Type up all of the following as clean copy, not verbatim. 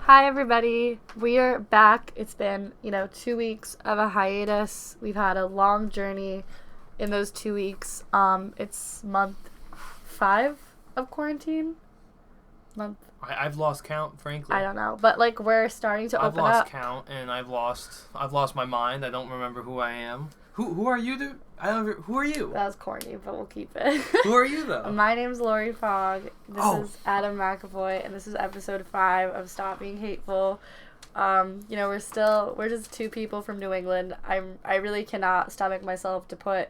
Hi, everybody. We are back. It's been, 2 weeks of a hiatus. We've had a long journey in those 2 weeks. It's month 5 of quarantine. I've lost count, frankly. I don't know, but we're starting to open up. I've lost count, and I've lost my mind. I don't remember who I am. Who are you, dude? Who are you? That was corny, but we'll keep it. Who are you, though? My name's Lori Fogg. This is Adam McAvoy, and this is episode 5 of Stop Being Hateful. We're just two people from New England. I really cannot stomach myself to put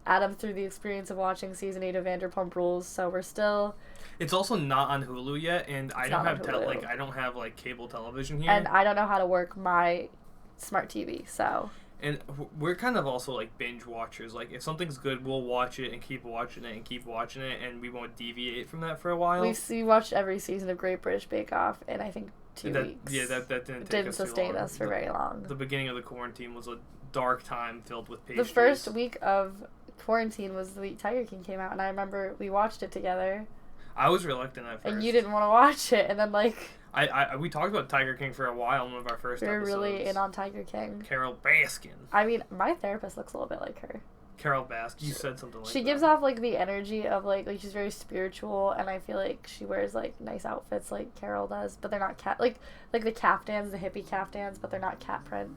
Adam through the experience of watching season 8 of Vanderpump Rules, so we're still... It's also not on Hulu yet, and I don't have cable television here. And I don't know how to work my smart TV, so... And we're kind of also, binge watchers. If something's good, we'll watch it and keep watching it and keep watching it, and we won't deviate from that for a while. We watched every season of Great British Bake Off in, I think, 2 weeks. Yeah, that didn't sustain us for very long. The beginning of the quarantine was a dark time filled with pastries. The first week of quarantine was the week Tiger King came out, and I remember we watched it together. I was reluctant at first. And you didn't want to watch it, and then, we talked about Tiger King for a while in one of our first episodes. We were really in on Tiger King. Carol Baskin. I mean, my therapist looks a little bit like her. Carol Baskin. You said something like that. She gives off, the energy of, she's very spiritual, and I feel like she wears, nice outfits like Carol does, but they're not cat... Like the caftans, the hippie caftans, but they're not cat print.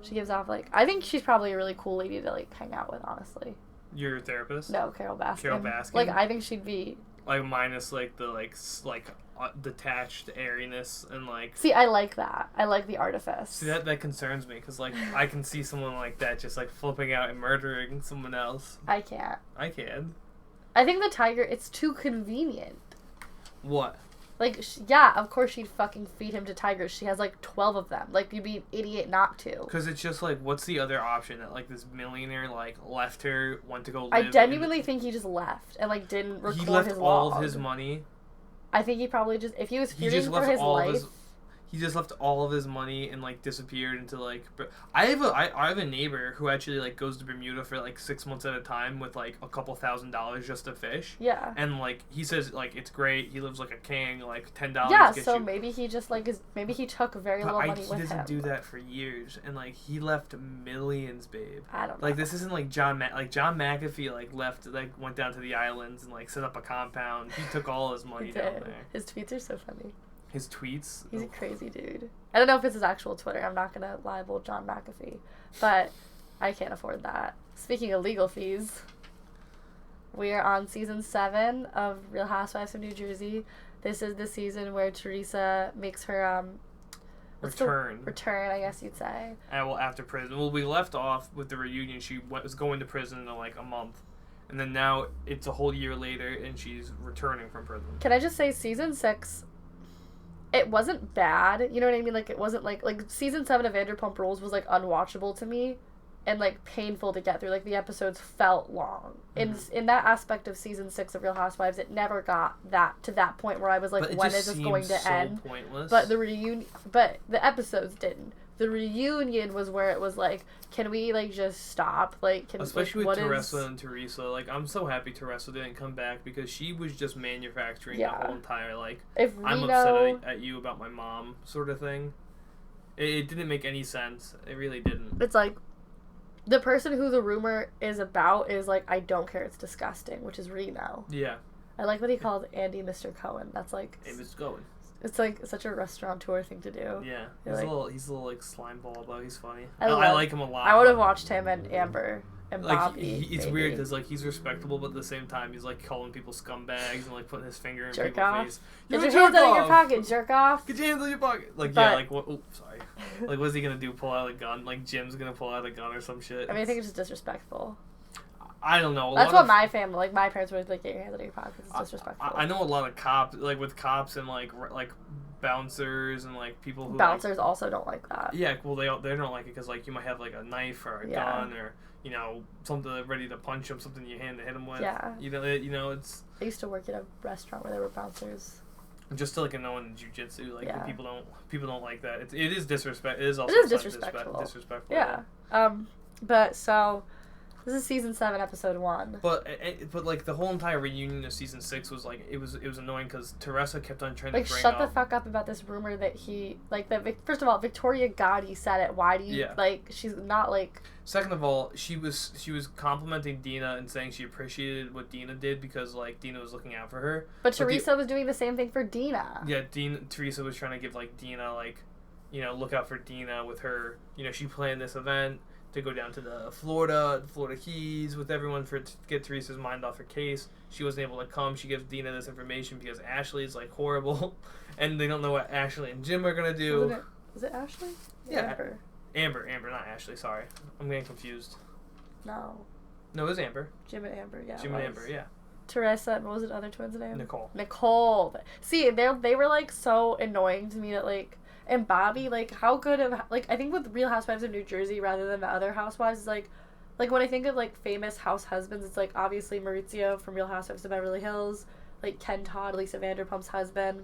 She gives off, I think she's probably a really cool lady to, hang out with, honestly. Your therapist? No, Carol Baskin. Carol Baskin? I think she'd be... minus, the, detached airiness and, See, I like that. I like the artifice. See, that concerns me, because, I can see someone like that just, flipping out and murdering someone else. I can't. I can. I think the tiger, it's too convenient. What? Yeah, of course she'd fucking feed him to tigers. She has, 12 of them. You'd be an idiot not to. Because it's just, what's the other option? That, this millionaire, left her, went to go live... I genuinely think he just left and, didn't record his log. He left all of his money. I think he probably just... If he was fearing for his life... He just left all of his money and disappeared into I have a neighbor who actually goes to Bermuda for 6 months at a time with a couple $1,000s just to fish. Yeah. And he says it's great. He lives like a king. $10. Yeah. So maybe he just maybe he took very little money with him. He doesn't do that for years, and he left millions, babe. I don't know. This isn't John McAfee left went down to the islands and set up a compound. He took all his money down there. His tweets are so funny. His tweets? He's a crazy dude. I don't know if it's his actual Twitter. I'm not going to libel John McAfee. But I can't afford that. Speaking of legal fees, we are on season 7 of Real Housewives of New Jersey. This is the season where Teresa makes her return, I guess you'd say. After prison. Well, we left off with the reunion. She was going to prison in a month. And then now it's a whole year later and she's returning from prison. Can I just say season 6... It wasn't bad, you know what I mean? It wasn't season 7 of Vanderpump Rules was unwatchable to me, and painful to get through. The episodes felt long. Mm-hmm. In that aspect of season 6 of Real Housewives, it never got to that point where I was when is this going to end? Pointless. But the episodes didn't. The reunion was where it was can we just stop? Especially with Teresa and Teresa. I'm so happy Teresa didn't come back because she was just manufacturing the whole entire I'm upset at you about my mom sort of thing. It didn't make any sense. It really didn't. It's the person who the rumor is about is I don't care, it's disgusting, which is Reno. Yeah. I like what he called Andy Mr. Cohen. That's Hey, Mr. Cohen. It's such a restaurateur thing to do. Yeah, he's a little slime ball, but he's funny. I like him a lot. I would have watched him and Amber and Bobby. It's weird because he's respectable, but at the same time he's calling people scumbags and putting his finger in jerk people's off. face. Get your hands out of your pocket, jerk off. Get your hands out of your pocket. What? Oh, sorry. What's he gonna do? Pull out a gun? Jim's gonna pull out a gun or some shit? I think it's just disrespectful. I don't know. That's what my family, my parents would get your hands out of your pockets. It's disrespectful. I know a lot of cops, with cops and bouncers and people who bouncers also don't like that. Yeah, well they don't like it because you might have a knife or a gun or something ready to punch them, something you hand to hit them with. Yeah. It's. I used to work at a restaurant where there were bouncers. Just to knowing in jiu-jitsu, people don't like that. It is disrespect. It is also disrespectful. Disrespectful. Yeah. But so This is season 7, episode 1. But like the whole entire reunion of season 6 was like it was annoying because Teresa kept on trying to bring shut the fuck up about this rumor that he first of all, Victoria Gotti said it. Why do you she's not like. Second of all, she was complimenting Dina and saying she appreciated what Dina did because like Dina was looking out for her. But Teresa was doing the same thing for Dina. Yeah, Teresa was trying to give like Dina like, look out for Dina with her. She planned this event to go down to the Florida Keys with everyone to get Teresa's mind off her case. She wasn't able to come. She gives Dina this information because Ashley's like horrible, and they don't know what Ashley and Jim are gonna do. Was it Ashley? Yeah. Amber, not Ashley. Sorry, I'm getting confused. No, it was Amber. Jim and Amber. Yeah. Jim and Amber. Yeah. Teresa and what was the other twins' name? Nicole. See, they were like so annoying to me that like. And Bobby, like, how good of, like, I think with Real Housewives of New Jersey rather than the other housewives is, like when I think of, like, famous house husbands, it's, like, obviously Maurizio from Real Housewives of Beverly Hills, like, Ken Todd, Lisa Vanderpump's husband.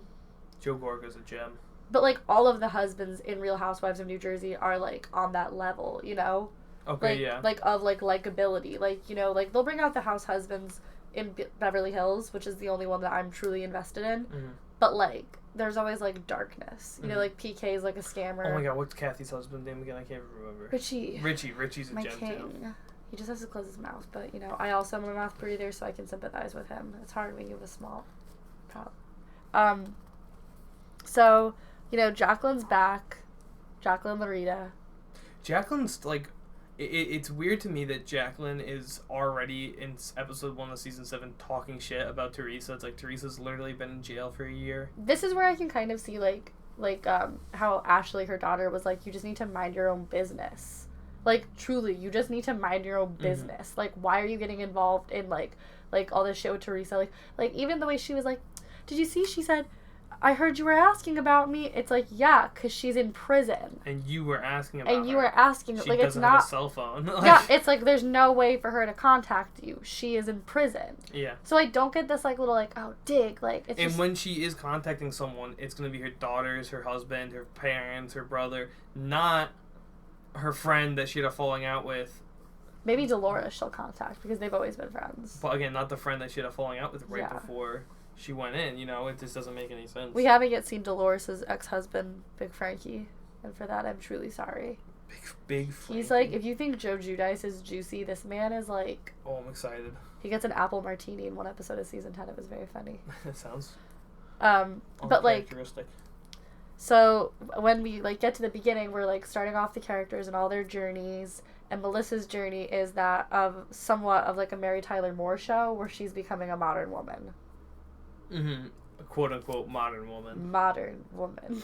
Joe Gorga's a gem. But, like, all of the husbands in Real Housewives of New Jersey are, like, on that level, you know? Okay, like, yeah. Like, of, like, likability. Like, like, they'll bring out the house husbands in Beverly Hills, which is the only one that I'm truly invested in. Mm-hmm. But, like, there's always, like, darkness. You know, like, PK is, like, a scammer. Oh, my God. What's Kathy's husband's name again? I can't remember. Richie. Richie's a my gem, king. Too. He just has to close his mouth. But, I also am a mouth breather, so I can sympathize with him. It's hard when you have a small problem. So, Jacqueline's back. Jacqueline Larita. Jacqueline's, like... It's weird to me that Jacqueline is already in episode 1 of season 7 talking shit about Teresa. It's like Teresa's literally been in jail for a year. This is where I can kind of see like how Ashley, her daughter, was like, you just need to mind your own business. Like, truly, you just need to mind your own business. Mm-hmm. Like, why are you getting involved in like all this shit with Teresa? Like even the way she was like, did you see? She said, I heard you were asking about me. It's like, yeah, because she's in prison. And you were asking about her. And you were asking. She like, doesn't it's not have a cell phone. Yeah, it's like there's no way for her to contact you. She is in prison. Yeah. So I don't get this like little like, oh, dig. Like, it's and when she is contacting someone, it's going to be her daughters, her husband, her parents, her brother, not her friend that she had a falling out with. Maybe Dolores she'll contact because they've always been friends. But again, not the friend that she had a falling out with before she went in. It just doesn't make any sense. We haven't yet seen Dolores' ex-husband, Big Frankie, and for that I'm truly sorry. Big Frankie. He's like, if you think Joe Giudice is juicy, this man is like... Oh, I'm excited. He gets an apple martini in one episode of season 10. It was very funny. That sounds... but like... So when we like get to the beginning, we're like starting off the characters and all their journeys. And Melissa's journey is that of somewhat of like a Mary Tyler Moore show where she's becoming a modern woman. Mm-hmm. A quote-unquote modern woman. Modern woman.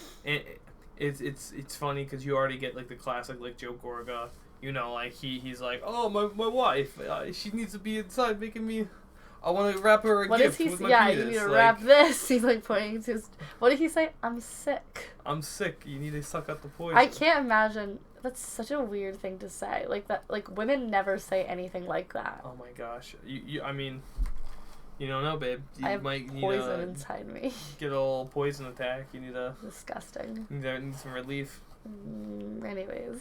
It's funny because you already get like the classic like Joe Gorga. Like he's like, oh, my wife, she needs to be inside making me... I want to wrap her a gift with my penis. You need to wrap this. He's like pointing to his... What did he say? I'm sick. I'm sick. You need to suck out the poison. I can't imagine... That's such a weird thing to say. Like that. Like women never say anything like that. Oh my gosh. I mean, you don't know, babe. I have poison inside me. Get a little poison attack. You need to... Disgusting. Need some relief. Anyways.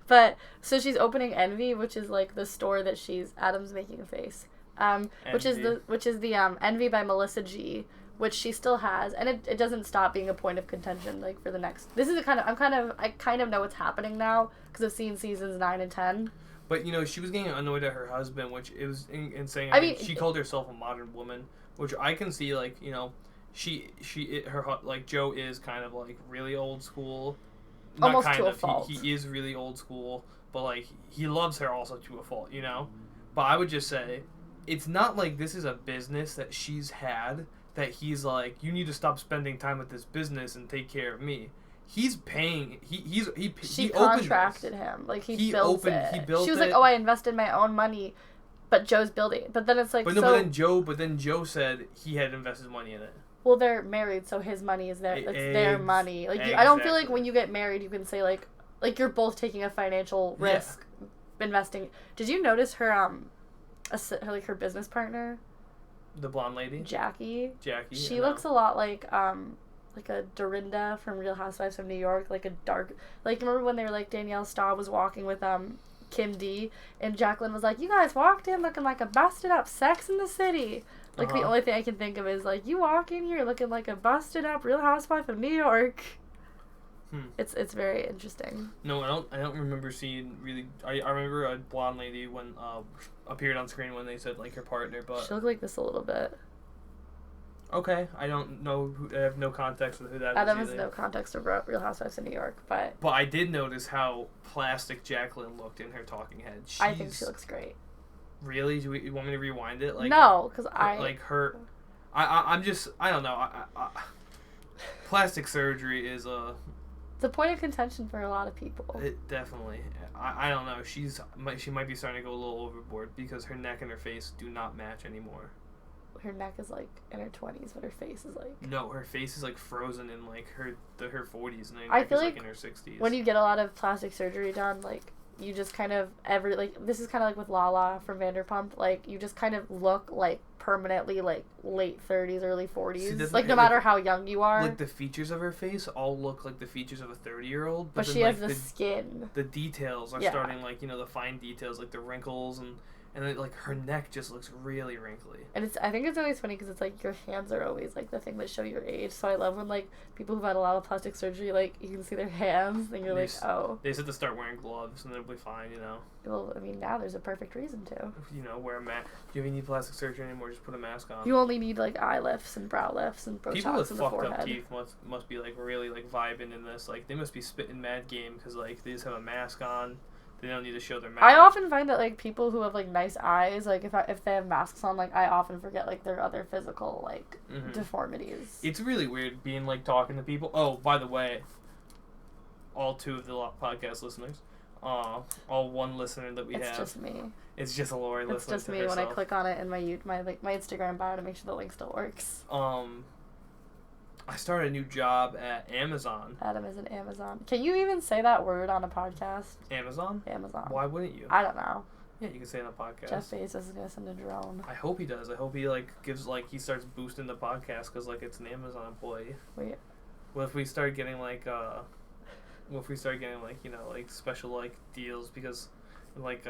But so she's opening Envy, which is like the store that Adam's making a face. Which is the Envy by Melissa G, which she still has, and it doesn't stop being a point of contention like for the next. This is I kind of know what's happening now because I've seen seasons 9 and 10. But she was getting annoyed at her husband, which it was insane. I mean, she called herself a modern woman, which I can see like Joe is kind of like really old school. Not almost kind to a of. fault. He is really old school, but like he loves her also to a fault, But I would just say, it's not like this is a business that she's had that he's like, you need to stop spending time with this business and take care of me. He's paying. She contracted him. Like he built it. He built it. She was like, oh, I invested my own money, but Joe's building it. But then it's like, but then Joe said he had invested money in it. Well, they're married, so his money is their. It's their money. Like I don't feel like when you get married, you can say like you're both taking a financial risk, investing. Did you notice her her business partner? The blonde lady. Jackie. She looks looks a lot like a Dorinda from Real Housewives of New York, like a dark. Like remember when they were like Danielle Staub was walking with Kim D, and Jacqueline was like, you guys walked in looking like a busted up Sex in the City. Like, the only thing I can think of is, like, you walk in here looking like a busted up Real Housewife of New York. It's very interesting. No, I don't remember seeing really. I remember a blonde lady when appeared on screen when they said like her partner, but she looked like this a little bit. Okay, I don't know. I have no context of who that is. Adam has no context of Real Housewives of New York, but I did notice how plastic Jacqueline looked in her talking head. I think she looks great. Really? Do you want me to rewind it? Like no, because like her. I'm just I don't know. Plastic surgery is a. It's a point of contention for a lot of people. It definitely. I don't know. She might be starting to go a little overboard because her neck and her face do not match anymore. Her neck is like in her 20s, but her face is like. No, her face is like frozen in like her 40s, and her I neck feel is like in her 60s. When you get a lot of plastic surgery done, like you just kind of this is kind of like with Lala from Vanderpump, like you just kind of look like permanently like late 30s, early 40s. See, like no matter how young you are. Like the features of her face all look like the features of a 30-year-old. But she has the skin. The details are starting like, the fine details, like the wrinkles and then, like, her neck just looks really wrinkly. And I think it's always funny because it's, like, your hands are always, like, the thing that show your age. So I love when, like, people who've had a lot of plastic surgery, like, you can see their hands and you're like, oh. They just have to start wearing gloves and they'll be fine, Well, I mean, now there's a perfect reason to. Wear a mask. Do you even need plastic surgery anymore? Just put a mask on. You only need, like, eye lifts and brow lifts and Botox in the forehead. People with fucked up teeth must be, like, really, like, vibing in this. Like, they must be spitting mad game because, like, they just have a mask on. They don't need to show their mouth. I often find that, like, people who have, like, nice eyes, like, if they have masks on, like, I often forget, like, their other physical, like, deformities. It's really weird being, like, talking to people. Oh, by the way, all two of the podcast listeners, all one listener that we have. It's just me. It's just a Lori listener. It's just me when I click on it in my Instagram bio to make sure the link still works. I started a new job at Amazon. Adam is at Amazon. Can you even say that word on a podcast? Amazon? Amazon. Why wouldn't you? I don't know. Yeah, you can say it on a podcast. Jeff Bezos is going to send a drone. I hope he does. I hope he, like, he starts boosting the podcast because, like, it's an Amazon employee. Wait. What if we start getting, like, special, like, deals because, like,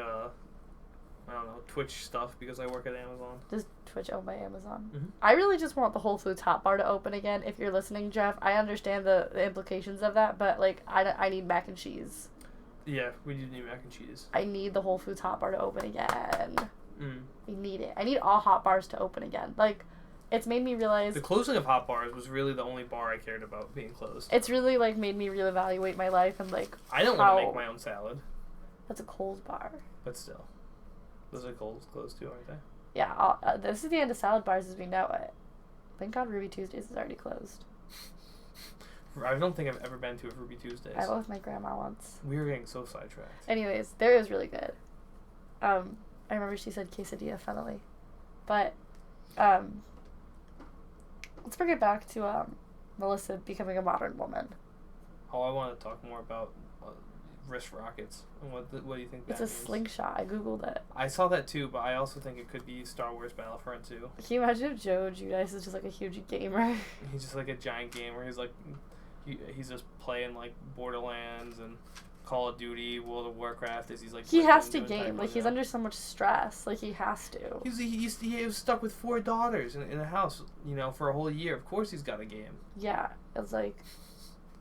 I don't know, Twitch stuff because I work at Amazon. Does Twitch owned by Amazon? Mm-hmm. I really just want the Whole Foods hot bar to open again. If you're listening, Jeff, I understand the implications of that, but, like, I need mac and cheese. Yeah, we do need mac and cheese. I need the Whole Foods hot bar to open again. I need it. I need all hot bars to open again. Like, it's made me realize... The closing of hot bars was really the only bar I cared about being closed. It's really, like, made me reevaluate my life and, like, I don't want to make my own salad. That's a Kohl's bar. But still. Those are closed too, aren't they? Yeah, this is the end of salad bars as we know it. Thank God Ruby Tuesdays is already closed. I don't think I've ever been to a Ruby Tuesdays. I went with my grandma once. We were getting so sidetracked. Anyways, there is really good. I remember she said quesadilla funnily. But, let's bring it back to, Melissa becoming a modern woman. Oh, I want to talk more about wrist rockets. And what do you think that means? It's a slingshot. I googled it. I saw that too, but I also think it could be Star Wars Battlefront 2. Can you imagine if Joe Giudice is just like a huge gamer? He's just like a giant gamer. He's like, he's just playing like Borderlands and Call of Duty, World of Warcraft. As he's like he has to game. Like he's under so much stress. Like he has to. He was stuck with 4 daughters in a house, for a whole year. Of course he's got a game. Yeah, it's like.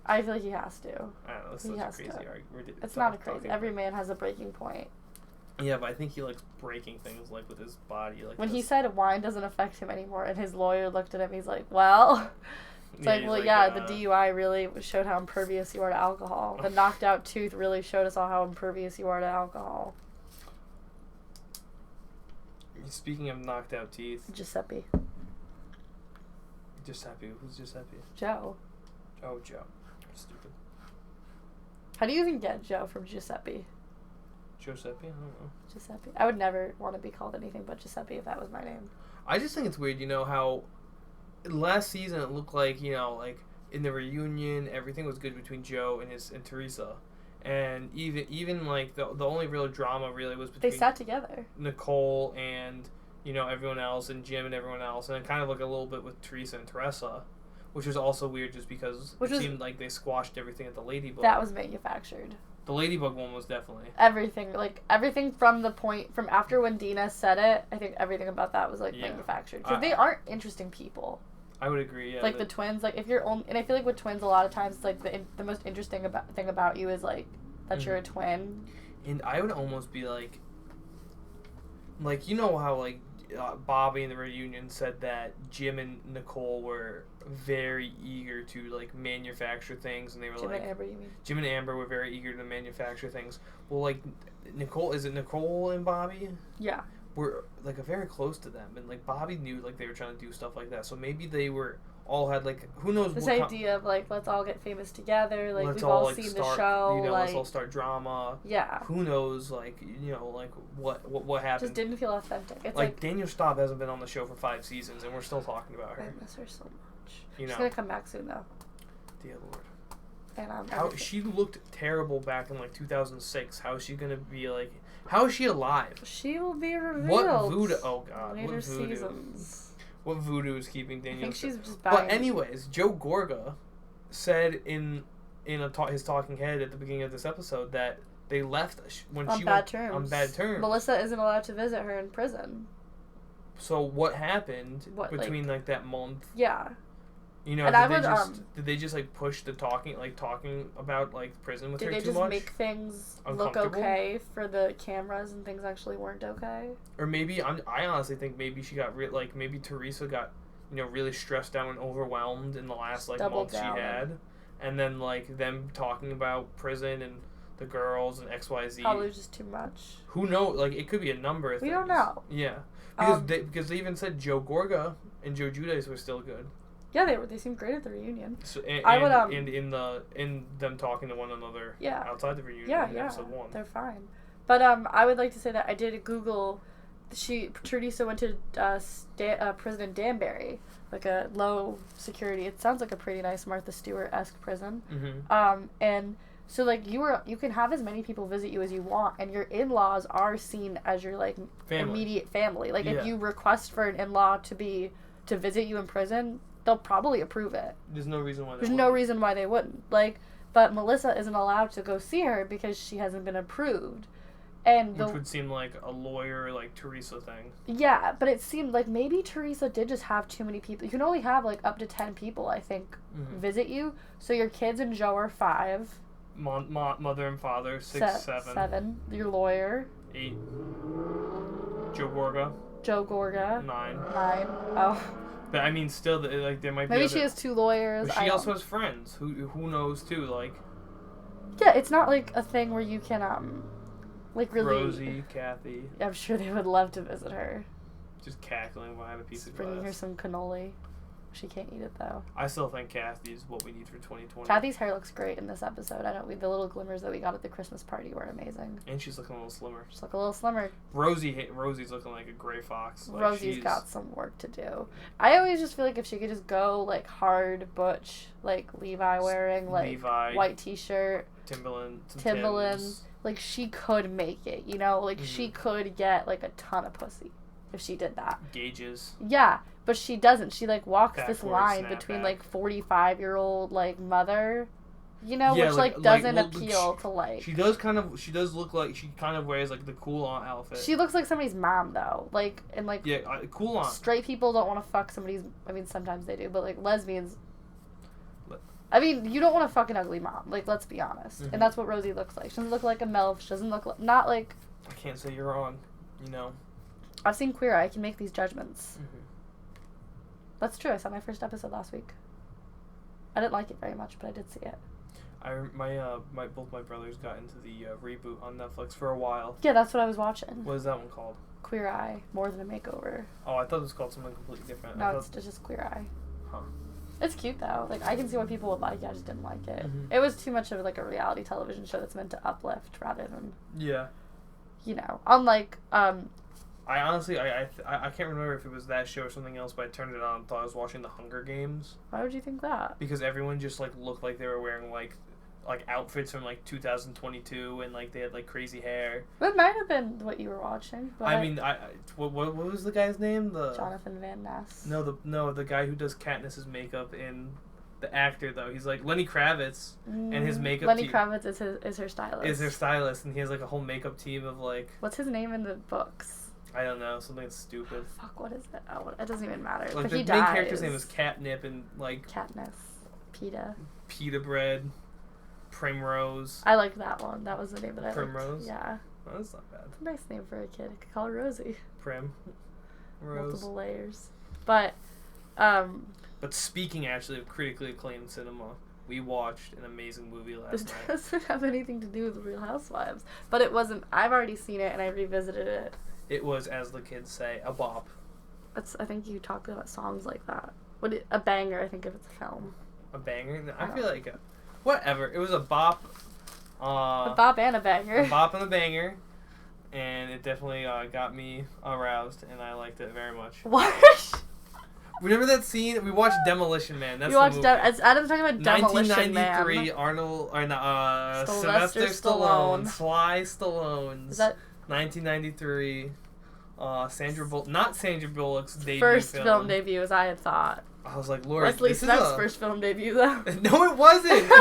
I feel like he has to. I don't know. That's such a crazy argument. It's not a crazy. Every man has a breaking point. Yeah, but I think he likes breaking things like with his body. Like when he said wine doesn't affect him anymore, and his lawyer looked at him, he's like, "Well." It's the DUI really showed how impervious you are to alcohol. The knocked out tooth really showed us all how impervious you are to alcohol. Speaking of knocked out teeth. Giuseppe. Who's Giuseppe? Joe. Oh, Joe. Stupid. How do you even get Joe from Giuseppe? Giuseppe? I don't know. Giuseppe. I would never want to be called anything but Giuseppe if that was my name. I just think it's weird, how last season it looked like, like in the reunion, everything was good between Joe and Teresa. And even like the only real drama really was between... They sat together. Nicole and, everyone else and Jim and everyone else. And kind of like a little bit with Teresa and Teresa. Which was also weird just because it seemed like they squashed everything at the Ladybug. That was manufactured. The Ladybug one was definitely everything from after when Dina said it. I think everything about that was manufactured because they aren't interesting people. I would agree. Yeah, the twins, if you're only, and I feel like with twins, a lot of times the most interesting thing about you is that you're a twin. And I would almost be you know how Bobby in the reunion said that Jim and Nicole were very eager to manufacture things, and they were Jim and Amber, you mean? Jim and Amber were very eager to manufacture things. Well, Nicole, is it Nicole and Bobby? Yeah. Were very close to them, and Bobby knew they were trying to do stuff like that. So maybe they were all had who knows this idea of let's all get famous together. We've all seen the show. Let's all start drama. Yeah. Who knows? What happened? Just didn't feel authentic. It's Daniel Staub hasn't been on the show for 5 seasons, and we're still talking about her. I miss her so much. She's gonna come back soon though. Dear Lord. And how she looked terrible back in 2006. How is she gonna be How is she alive? She will be revealed. What voodoo? Oh God! Later What voodoo? Seasons. What voodoo is keeping Daniel? I think she's just But anyways, Joe Gorga said in his talking head at the beginning of this episode that they left when on she bad went terms. on bad terms. Melissa isn't allowed to visit her in prison. So what happened between that month? Yeah. You know, did they just push the talking about prison with her too much? Did they just make things look okay for the cameras and things actually weren't okay? Or maybe I honestly think maybe she got maybe Teresa got really stressed out and overwhelmed in the last month she had, and then them talking about prison and the girls and XYZ. Probably just too much. Who knows? It could be a number of things. We don't know. Yeah, because they even said Joe Gorga and Joe Giudice were still good. Yeah, they seemed great at the reunion. So, and in them talking to one another outside the reunion in episode 1. They're fine. But I would like to say that I did Google. Teresa went to prison in Danbury, a low security. It sounds like a pretty nice Martha Stewart-esque prison. Mm-hmm. And so you can have as many people visit you as you want, and your in-laws are seen as your immediate family. If you request for an in-law to visit you in prison, they'll probably approve it. There's no reason why they wouldn't. But Melissa isn't allowed to go see her because she hasn't been approved. Which would seem like a lawyer, Teresa thing. Yeah, but it seemed maybe Teresa did just have too many people. You can only have up to 10 people, I think, visit you. So your kids and Joe are 5. Mother and father, 6, 7. 7. Your lawyer. 8. Joe Gorga. 9. Oh. But I mean, still, there might be. Maybe she has 2 lawyers. But she also has friends. Who knows too? Yeah, it's not a thing where you can really. Rosie, Kathy. I'm sure they would love to visit her. Just cackling behind a piece of glass. Bringing her some cannoli. She can't eat it though. I still think Kathy's what we need for 2020. Kathy's hair looks great in this episode. The little glimmers that we got at the Christmas party were amazing. And she's looking a little slimmer. She's looking a little slimmer. Rosie's looking like a gray fox. Rosie's got some work to do. I always just feel if she could just go hard butch, Levi wearing white t-shirt, Timberlands. She could make it. She could get a ton of pussy if she did that. Gauges. Yeah. But she doesn't. She walks Backward this line between 45-year-old mother, which doesn't appeal to She does look like she kind of wears the cool aunt outfit. She looks like somebody's mom though, cool aunt. Straight people don't want to fuck somebody's. I mean, sometimes they do, but lesbians. I mean, you don't want to fuck an ugly mom. Let's be honest, and that's what Rosie looks like. She doesn't look like a MILF. She doesn't look not like. I can't say you're wrong. I've seen Queer Eye. I can make these judgments. Mm-hmm. That's true. I saw my first episode last week. I didn't like it very much, but I did see it. Both my brothers got into the reboot on Netflix for a while. Yeah, that's what I was watching. What is that one called? Queer Eye, More Than a Makeover. Oh, I thought it was called something completely different. No, it's just Queer Eye. Huh. It's cute though. I can see why people would like it. I just didn't like it. Mm-hmm. It was too much of a reality television show that's meant to uplift rather than. Yeah. Unlike I honestly, I can't remember if it was that show or something else, but I turned it on and thought I was watching The Hunger Games. Why would you think that? Because everyone just looked like they were wearing outfits from 2022 and they had crazy hair. That might have been what you were watching. But I mean, what was the guy's name? Jonathan Van Ness. No, the guy who does Katniss's makeup in the actor though. He's like Lenny Kravitz and his makeup Lenny team. Kravitz is her stylist. Is her stylist, and he has like a whole makeup team of like. What's his name in the books? I don't know, something stupid. Oh, fuck, what is it? Oh, it doesn't even matter. Like but the he main dies. character's name is Catnip and like. Katniss. Peta. Pita bread. Primrose. I liked that one. That was the name that I liked. Primrose? Yeah. Oh, that's not bad. It's a nice name for a kid. I could call her Rosie. Rose. Multiple layers. But speaking actually of critically acclaimed cinema, we watched an amazing movie last night. This doesn't have anything to do with Real Housewives. But it wasn't. I've already seen it and I revisited it. It was, as the kids say, a bop. I think you talk about songs like that. A banger, I think, if it's a film. A banger? I feel like whatever. It was a bop. A bop and a banger. A bop and a banger. And it definitely got me aroused, and I liked it very much. What? Remember that scene? We watched Demolition Man. That's you watched Adam's talking about Demolition Man. 1993, Sylvester Stallone. Sly Stallone. Is that 1993? Not Sandra Bullock's debut first film debut, as I had thought. I was like, Lord, Wesley Snipes' first film debut, though. No, it wasn't.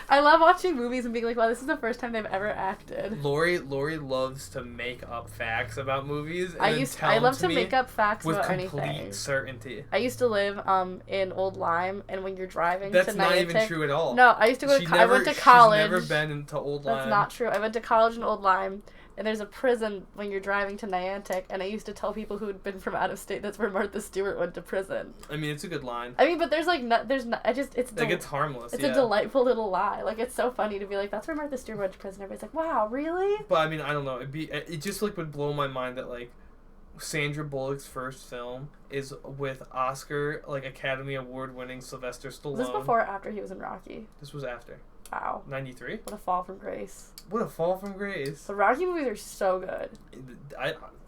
I love watching movies and being like, wow, this is the first time they've ever acted. Lori loves to make up facts about movies. And I love to make up facts about anything. With complete certainty. I used to live in Old Lyme, and when you're driving that's to Niantic... That's not even true at all. No, I used to go to... I went to college. She's never been into Old Lyme. That's not true. I went to college in Old Lyme. And there's a prison when you're driving to Niantic, and I used to tell people who had been from out of state that's where Martha Stewart went to prison. I mean, it's a good line. I mean, but there's it's like it's harmless. It's a delightful little lie. Like, it's so funny to be like, that's where Martha Stewart went to prison. Everybody's like, wow, really? But I mean, I don't know. It just like would blow my mind that like Sandra Bullock's first film is with Oscar Academy Award winning Sylvester Stallone. Was this before or after he was in Rocky? This was after. Wow. 93? What a fall from grace. What a fall from grace. The Rocky movies are so good.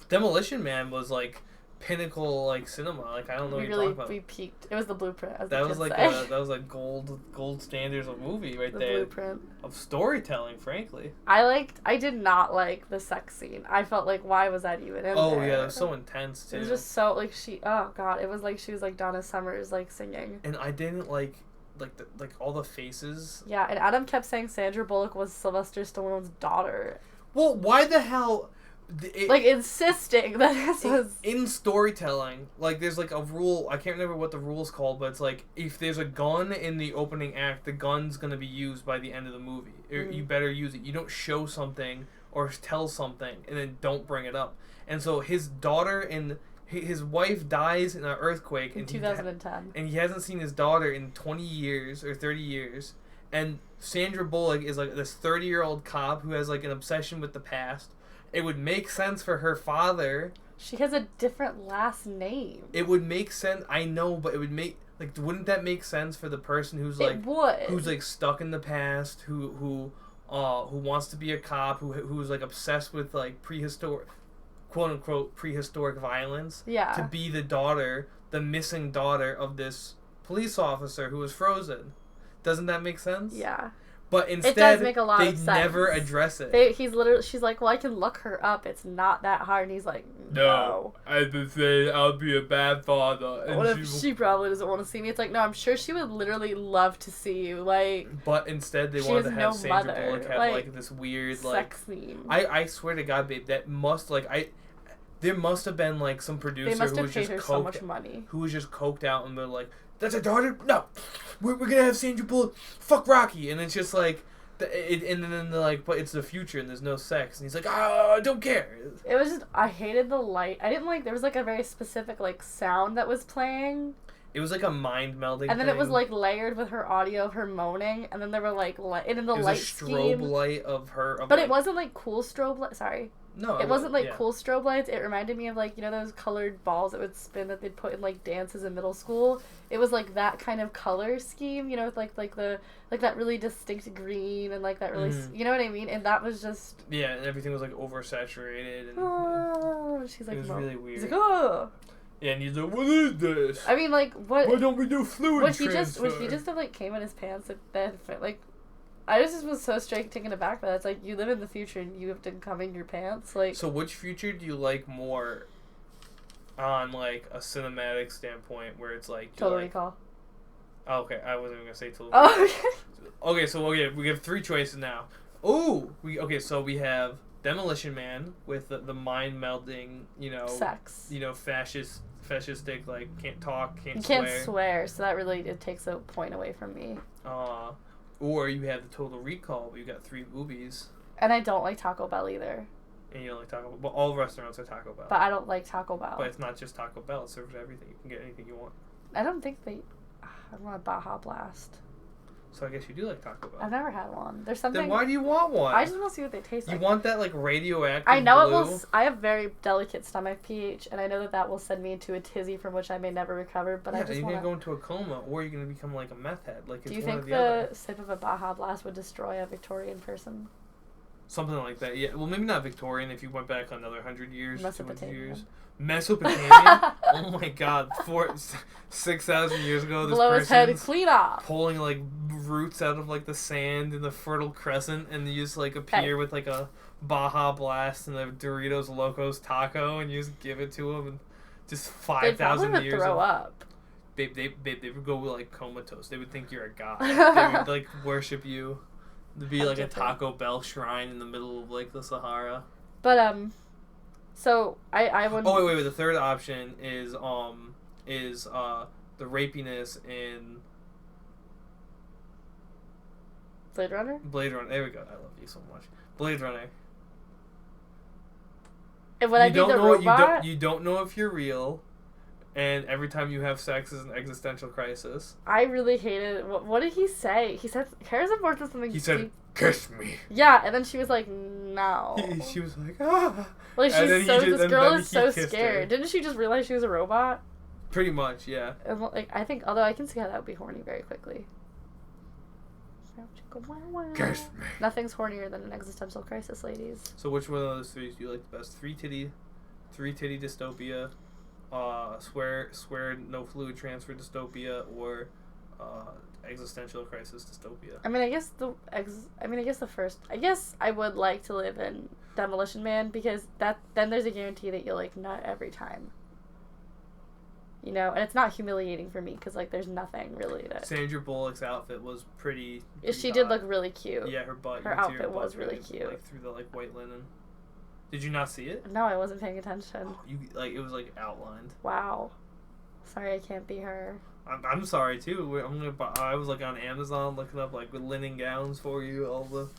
Demolition Man was like pinnacle cinema. I don't know what you're talking about. We peaked. It was the blueprint. That was like gold standards of movie right there. The blueprint of storytelling, frankly. I did not like the sex scene. I felt like, why was that even in there? Oh yeah, it was so intense too. It was just so oh god, it was like she was like Donna Summers singing. And I didn't like all the faces. Yeah, and Adam kept saying Sandra Bullock was Sylvester Stallone's daughter. Well, why the hell? Insisting that this was... In storytelling, there's a rule, I can't remember what the rule's called, but it's if there's a gun in the opening act, the gun's gonna be used by the end of the movie. Mm-hmm. You better use it. You don't show something or tell something and then don't bring it up. And so his daughter and his wife dies in an earthquake in 2010. And he hasn't seen his daughter in 20 years or 30 years. And Sandra Bullock is this 30-year-old cop who has an obsession with the past. It would make sense for her father. She has a different last name. It would make sense. I know, but it would make wouldn't that make sense for the person who's it would. Who's stuck in the past, who wants to be a cop, who's obsessed with prehistoric, quote unquote prehistoric violence. Yeah. To be the missing daughter of this police officer who was frozen. Doesn't that make sense? Yeah. But instead, it does make a lot of sense. They never address it. She's like, well, I can look her up. It's not that hard. And he's like, no. I've been saying I'll be a bad father. And what if she probably doesn't want to see me? It's like, no, I'm sure she would literally love to see you. But instead, they wanted to have Sandra Bullock have this weird sex scene. I swear to God, babe, that must there must have been some producer who was just so much money. Who was just coked out and they're like, that's our daughter? No, we're gonna have Sandra Bullock. Fuck Rocky, and it's just and then they're like, but it's the future and there's no sex, and he's like, I don't care. It was just, I hated the light. I didn't there was a very specific sound that was playing. It was a mind melding. And then it was layered with her audio of her moaning, and then there were and in the light scheme. It was a strobe light of her. But it wasn't cool strobe light. Sorry. No, it wasn't cool strobe lights. It reminded me of those colored balls that would spin that they'd put in dances in middle school. It was that kind of color scheme, with that really distinct green and that really, you know what I mean? And that was just, yeah, and everything was oversaturated and she's it was really weird. He's like, oh. Yeah, and he's like, what is this? I mean, what? Why don't we do fluid transfer? Would he just have came in his pants I just was so taken aback by that. It's you live in the future and you have to come in your pants. So which future do you like more on, a cinematic standpoint where it's Total Recall. Okay, I wasn't even gonna say till. Oh, okay. So we have 3 choices now. Oh, so we have Demolition Man with the mind melding, sex. Fascistic, like can't talk, can't you swear. Can't swear, so that really takes a point away from me. Or you have the Total Recall, where you got 3 movies. And I don't like Taco Bell either. And you don't like Taco Bell, but all restaurants are Taco Bell. But I don't like Taco Bell. But it's not just Taco Bell; it serves everything. You can get anything you want. I don't think they. I want a Baja Blast. So I guess you do like Taco Bell. I've never had one. There's something. Then why do you want one? I just want to see what they taste like. You want that like radioactive I know blue? it will. I have very delicate stomach pH, and I know that will send me into a tizzy from which I may never recover. But I just you're gonna go into a coma, or you're gonna become like a meth head. Like, do you think the sip of a Baja Blast would destroy a Victorian person? Something like that, yeah. Well, maybe not Victorian. If you went back another 100 years, 200 years. Mesopotamian? Oh my God! 6,000 years ago, this blow his head clean off, pulling like roots out of like the sand in the Fertile Crescent, and you just like appear with like a Baja Blast and a Doritos Locos taco, and you just give it to them, and just 5,000 years. They throw up. They would go like comatose. They would think you're a god. They would like worship you. There'd be like a Taco Bell shrine in the middle of like the Sahara. But so I would. Oh wait. The third option is the rapiness in Blade Runner. Blade Runner. There we go. I love you so much. Blade Runner. And would I be the robot? You don't know if you're real, and every time you have sex is an existential crisis. I really hated. What did he say? He said Harrison Ford said something. He said, "Kiss me." Yeah, and then she was like, "No." She was like, "Ah." Like this girl is so scared. Didn't she just realize she was a robot? Pretty much, yeah. And, like, I think, although I can see how that would be horny very quickly. Kiss me. Nothing's hornier than an existential crisis, ladies. So which one of those 3 do you like the best? 3 titty dystopia, swear no fluid transfer dystopia, or existential crisis dystopia? I guess the first. I guess I would like to live in Demolition Man, because then there's a guarantee that you'll like nut every time. And it's not humiliating for me because like there's nothing really that. Sandra Bullock's outfit was pretty she hot. did look really cute. Yeah, her outfit was really cute. Like through the like white linen. Did you not see it? No, I wasn't paying attention. Oh, it was like outlined. Wow. Sorry, I can't be her. I'm sorry too. I was like on Amazon looking up like linen gowns for you. All the.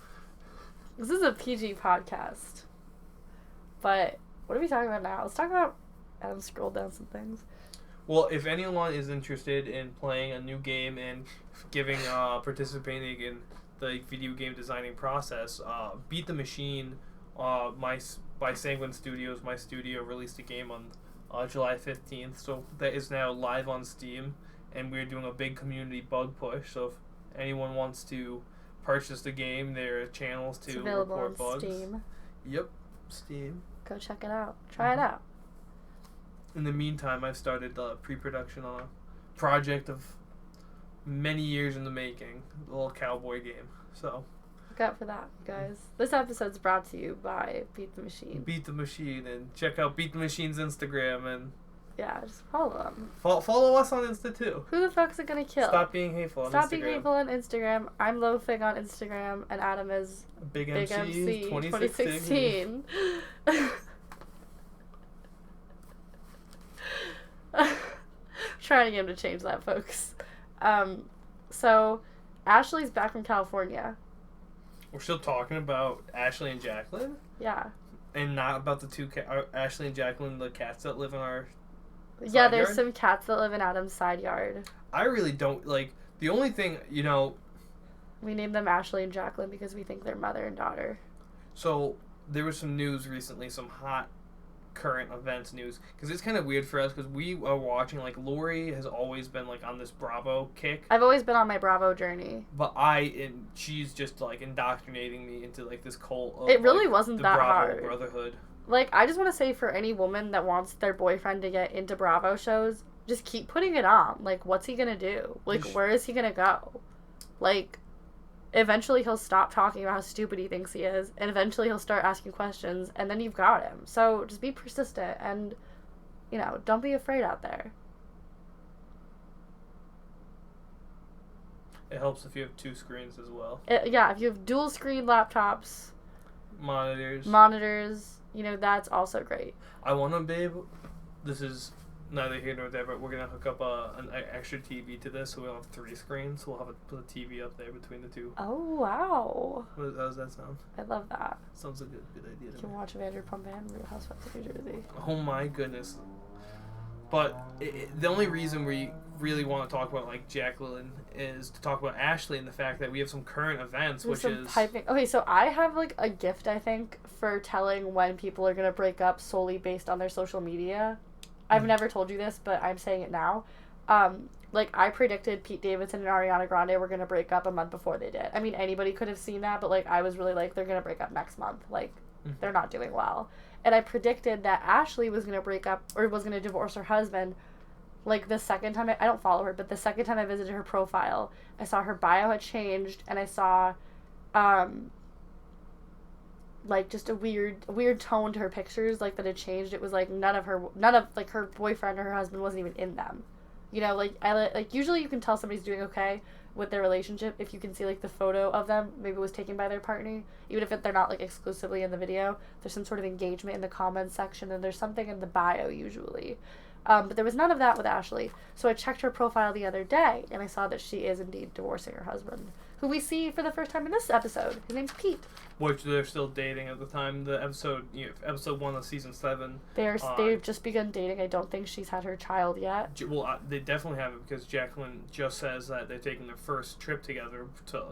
This is a PG podcast. But what are we talking about now? Let's talk about. Adam scrolled down some things. Well, if anyone is interested in playing a new game and participating in the video game designing process, Beat the Machine, by Sanguine Studios, my studio, released a game on July 15th. So that is now live on Steam, and we're doing a big community bug push. So if anyone wants to purchase the game, there are channels to report bugs. It's available on Steam. Yep, Steam. Go check it out. Try it out. In the meantime, I've started pre-production on a project of many years in the making, a little cowboy game. So, look out for that, guys. This episode's brought to you by Beat the Machine. Beat the Machine, and check out Beat the Machine's Instagram, and yeah, just follow them. Follow us on Insta too. Who the fuck's it gonna kill? Stop being hateful on Instagram. Stop being hateful on Instagram. I'm Loafing on Instagram, and Adam is Big MC 2016. Trying to get him to change that, folks. So Ashley's back from California. We're still talking about Ashley and Jacqueline? Yeah. And not about the two Ashley and Jacqueline, the cats that live in our yeah, there's yard? Some cats that live in Adam's side yard. I really don't, like, the only thing, we named them Ashley and Jacqueline because we think they're mother and daughter. So, there was some news recently, some hot current events news, because it's kind of weird for us, because we are watching, like, Lori has always been, like, on this Bravo kick. I've always been on my Bravo journey. But she's just, like, indoctrinating me into, like, this cult of, it really like, wasn't the that Bravo hard. Brotherhood. Like, I just want to say, for any woman that wants their boyfriend to get into Bravo shows, just keep putting it on. Like, what's he gonna do? Like, where is he gonna go? Like, eventually he'll stop talking about how stupid he thinks he is, and eventually he'll start asking questions, and then you've got him. So, just be persistent, and, don't be afraid out there. It helps if you have 2 screens as well. Yeah, if you have dual screen laptops, monitors, you know, that's also great. I want to be able, this is neither here nor there, but we're going to hook up an extra TV to this, so we'll have 3 screens. We'll have a TV up there between the 2. Oh, wow. How does that sound? I love that. Sounds like a good idea to me. You can watch Vanderpump and Real Housewives of New Jersey. Oh my goodness. But the only reason we really want to talk about, like, Jacqueline is to talk about Ashley and the fact that we have some current events, which is... Okay, so I have, like, a gift, I think, for telling when people are going to break up solely based on their social media. I've never told you this, but I'm saying it now. Like, I predicted Pete Davidson and Ariana Grande were going to break up a month before they did. I mean, anybody could have seen that, but, like, I was really like, they're going to break up next month. Like, they're not doing well. And I predicted that Ashley was going to break up, or was going to divorce her husband, like, the second time I don't follow her, but the second time I visited her profile, I saw her bio had changed, and I saw, like, just a weird tone to her pictures, like, that had changed. It was, like, none of, like, her boyfriend or her husband wasn't even in them. You know, like, usually you can tell somebody's doing okay with their relationship if you can see, like, the photo of them, maybe it was taken by their partner, even if they're not, like, exclusively in the video, there's some sort of engagement in the comments section, and there's something in the bio, usually. But there was none of that with Ashley, so I checked her profile the other day, and I saw that she is indeed divorcing her husband, who we see for the first time in this episode. His name's Pete. Which they're still dating at the time. The episode 1 of season 7. They've just begun dating. I don't think she's had her child yet. Well, they definitely haven't, because Jacqueline just says that they're taking their first trip together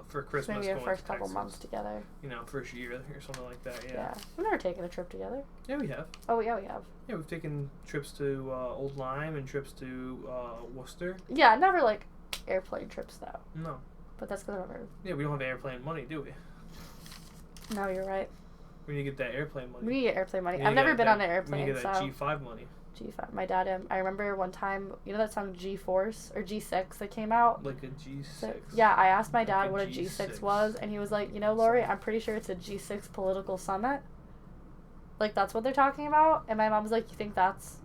for Christmas. Maybe their first couple months together. You know, first year or something like that. Yeah. We've never taken a trip together. Yeah, we have. Oh yeah, we have. Yeah, we've taken trips to Old Lyme and trips to Worcester. Yeah, never like airplane trips though. No. But that's because I Yeah, we don't have airplane money, do we? No, you're right. We need to get that airplane money. We need to get airplane money. I've never been on an airplane, we need to get that G5 money. G5. My dad, I remember one time, you know that song G-Force or G6 that came out? Like a G6. So, yeah, I asked my dad what a G6 was, and he was like, you know, Lori, I'm pretty sure it's a G6 political summit. Like, that's what they're talking about? And my mom was like, you think that's...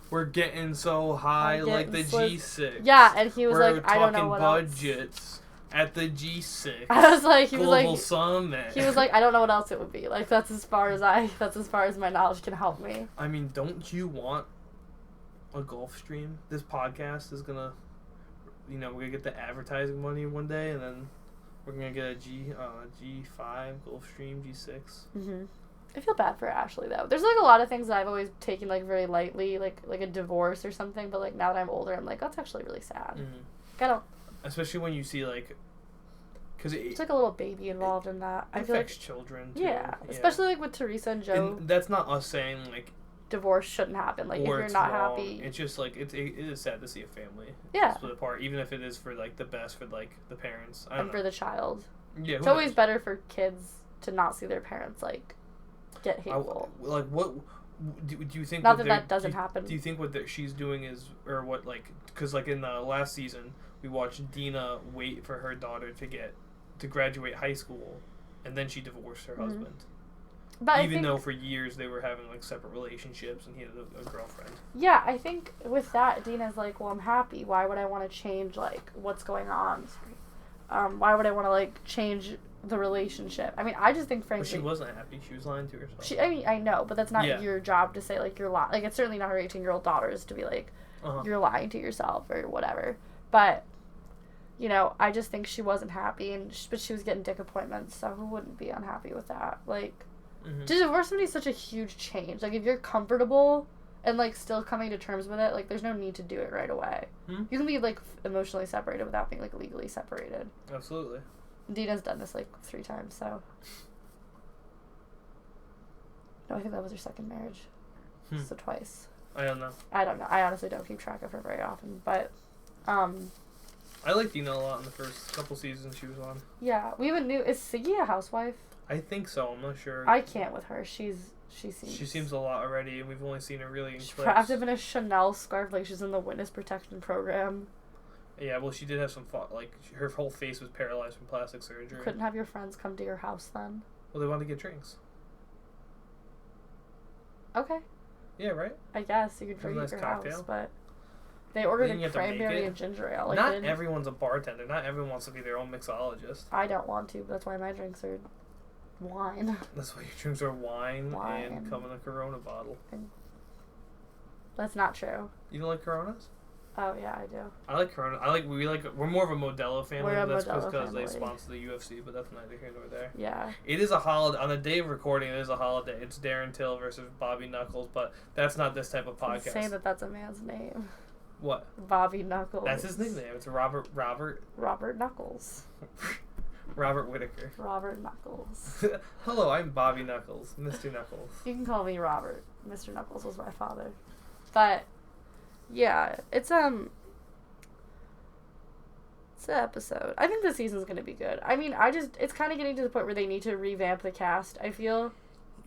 We're getting so high, like the G6. Yeah, and he was like, I don't know what budgets. At the G6. I was like, Global Summit. He was like, I don't know what else it would be. Like, that's as far as my knowledge can help me. I mean, don't you want a Gulf Stream? This podcast is gonna, we're gonna get the advertising money one day, and then we're gonna get a G5 Gulf Stream G6. Mhm. I feel bad for Ashley though. There's like a lot of things that I've always taken like very lightly, like a divorce or something. But like now that I'm older, I'm like, that's actually really sad. Mm-hmm. I don't. Especially when you see like, because it's like a little baby involved in that. I feel like children too. Yeah, especially like with Teresa and Joe. And that's not us saying like divorce shouldn't happen. Like if you're not wrong. Happy, it's just like it is sad to see a family split apart, even if it is for like the best for like the parents and for the child. Yeah, it's always better for kids to not see their parents like get hateful. Like what? Do you think not that doesn't happen? Do you think what she's doing is, or what, like, because like in the last season we watched Dina wait for her daughter to graduate high school, and then she divorced her husband. But even though for years they were having like separate relationships and he had a girlfriend. Yeah, I think with that Dina's like, well, I'm happy. Why would I want to change like what's going on? Why would I want to like change the relationship? I mean, I just think frankly. But she wasn't happy. She was lying to herself. I mean, I know, but that's not your job to say like you're lying. Like it's certainly not her 18-year-old daughter's to be like you're lying to yourself or whatever. But you know, I just think she wasn't happy, but she was getting dick appointments, so who wouldn't be unhappy with that? Like, to divorce somebody is such a huge change. Like, if you're comfortable and, like, still coming to terms with it, like, there's no need to do it right away. You can be, like, emotionally separated without being, like, legally separated. Absolutely. Dina's done this, like, 3 times, so. No, I think that was her second marriage. So twice. I don't know. I honestly don't keep track of her very often, but, I liked Dina a lot in the first couple seasons she was on. Yeah, we even knew. Is Siggy a housewife? I think so. I'm not sure. I can't with her. She seems a lot already, and we've only seen her really in clips. She's wrapped up in a Chanel scarf, like she's in the witness protection program. Yeah, well, she did have some like her whole face was paralyzed from plastic surgery. Couldn't have your friends come to your house then? Well, they wanted to get drinks. Okay. Yeah, right. I guess you could drink at your cocktail. house, but They ordered a cranberry and ginger ale. Like, not everyone's a bartender. Not everyone wants to be their own mixologist. I don't want to, but that's why my drinks are wine. That's why your drinks are wine. And come in a Corona bottle. That's not true. You don't like Coronas? Oh yeah, I do. I like Corona. We're more of a Modelo family. That's because they sponsor the UFC, but that's neither here nor there. Yeah. It is a holiday. On the day of recording, it is a holiday. It's Darren Till versus Bobby Knuckles, but that's not this type of podcast. Say that's a man's name. What? Bobby Knuckles. That's his nickname. It's Robert Knuckles. Robert Whitaker. Robert Knuckles. Hello, I'm Bobby Knuckles, Mr. Knuckles. You can call me Robert. Mr. Knuckles was my father. But yeah, it's an episode. I think the season's gonna be good. I mean, it's kind of getting to the point where they need to revamp the cast, I feel.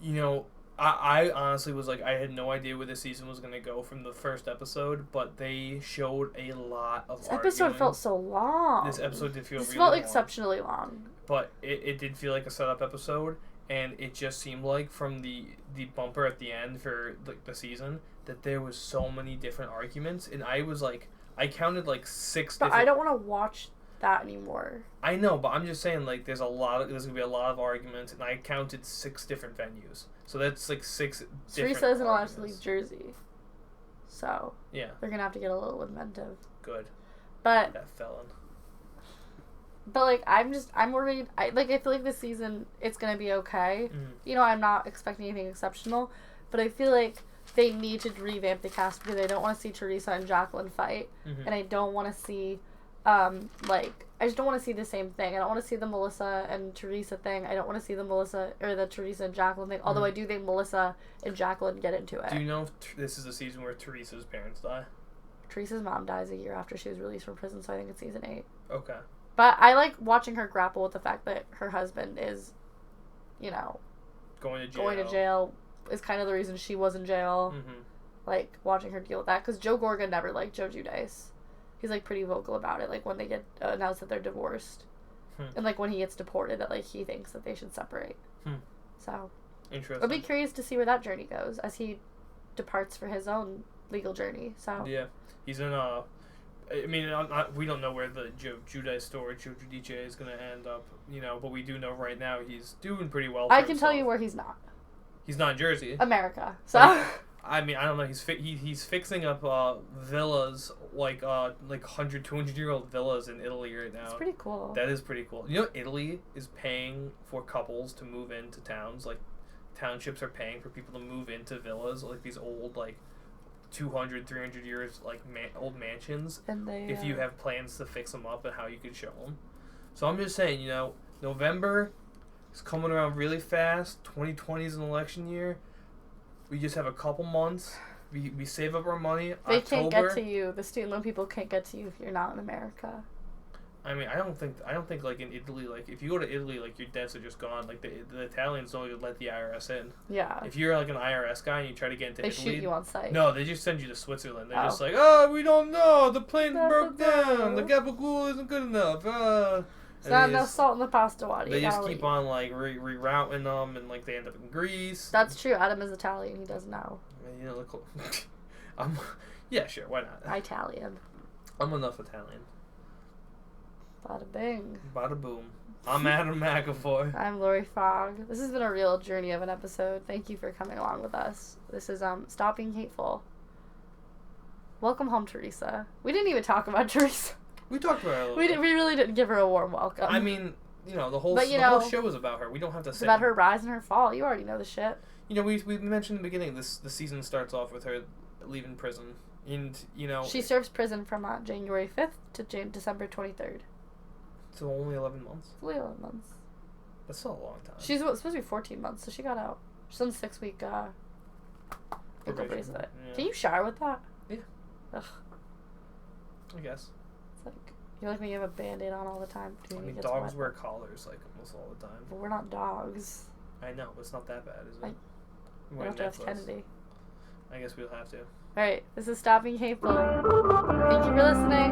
You know, I honestly was like, I had no idea where the season was gonna go from the first episode, but they showed a lot of. This episode felt so long. This episode did feel. This felt exceptionally long. But it did feel like a setup episode, and it just seemed like from the bumper at the end for the season that there was so many different arguments, and I was like, I counted like 6 but different... I don't want to watch that anymore. I know, but I'm just saying, like, there's gonna be a lot of arguments, and I counted 6 different venues, so that's like 6 different Teresa isn't allowed to leave Jersey, so yeah, they're gonna have to get a little inventive. Good. But that felon. But like, I'm worried. I feel like this season it's gonna be okay. Mm-hmm. You know, I'm not expecting anything exceptional, but I feel like they need to revamp the cast because I don't want to see Teresa and Jacqueline fight, and I don't want to see, I just don't want to see the same thing. I don't want to see the Melissa and Teresa thing. I don't want to see the Teresa and Jacqueline thing. Although I do think Melissa and Jacqueline get into it. Do you know if this is the season where Teresa's parents die? Teresa's mom dies a year after she was released from prison, so I think it's season 8. Okay. But I like watching her grapple with the fact that her husband is, you know, going to jail is kind of the reason she was in jail. Mm-hmm. Like, watching her deal with that. Because Joe Gorga never liked Joe Giudice. He's, like, pretty vocal about it. Like, when they get announced that they're divorced. And, like, when he gets deported, that, like, he thinks that they should separate. So. Interesting. I'll be curious to see where that journey goes as he departs for his own legal journey. So. Yeah. He's in, I mean, we don't know where the Joe Giudice story, Joe Giudice, is going to end up, you know, but we do know right now he's doing pretty well for I can tell you where he's not. He's not in Jersey. America. So. I mean, I don't know. He's fixing up villas, like 100, 200-year-old villas in Italy right now. That's pretty cool. That is pretty cool. You know, Italy is paying for couples to move into towns. Like, townships are paying for people to move into villas, like these old, like, 200, 300 years, like, old mansions. And they, if you have plans to fix them up and how you could show them. So I'm just saying, you know, November is coming around really fast. 2020 is an election year. We just have a couple months. We save up our money. They can't get to you. The student loan people can't get to you if you're not in America. I mean, I don't think like in Italy, like if you go to Italy, like your debts are just gone. Like the Italians don't even let the IRS in. Yeah. If you're like an IRS guy and you try to get into Italy, they shoot you on site. No, they just send you to Switzerland. They're just like, oh, we don't know. The plane broke down. The gabagool isn't good enough. There's not enough salt in the pasta water. They just keep on like rerouting them, and like they end up in Greece. That's true. Adam is Italian. He does know. You know, yeah, sure. Why not? Italian. I'm enough Italian. Bada bing. Bada boom. I'm Adam McAvoy. I'm Lori Fogg. This has been a real journey of an episode. Thank you for coming along with us. This is Stop Being Hateful. Welcome home, Teresa. We didn't even talk about Teresa. We talked about her a little bit. We really didn't give her a warm welcome. I mean, you know, the whole show is about her. We don't have to say. It's about her rise and her fall. You already know the shit. You know, we mentioned in the beginning, the season starts off with her leaving prison. And, you know... She serves prison from January 5th to December 23rd. So only 11 months? Only 11 months. That's still a long time. She's supposed to be 14 months, so she got out. She's on 6-week ankle bracelet. Yeah. Can you shower with that? Yeah. Ugh. I guess. It's like, you're like when you have a Band-Aid on all the time. I mean, dogs wear collars, like, almost all the time. But we're not dogs. I know, but it's not that bad, is it? We'll have to ask Kennedy. I guess we'll have to. Alright, this is Stop Being Hateful. Thank you for listening.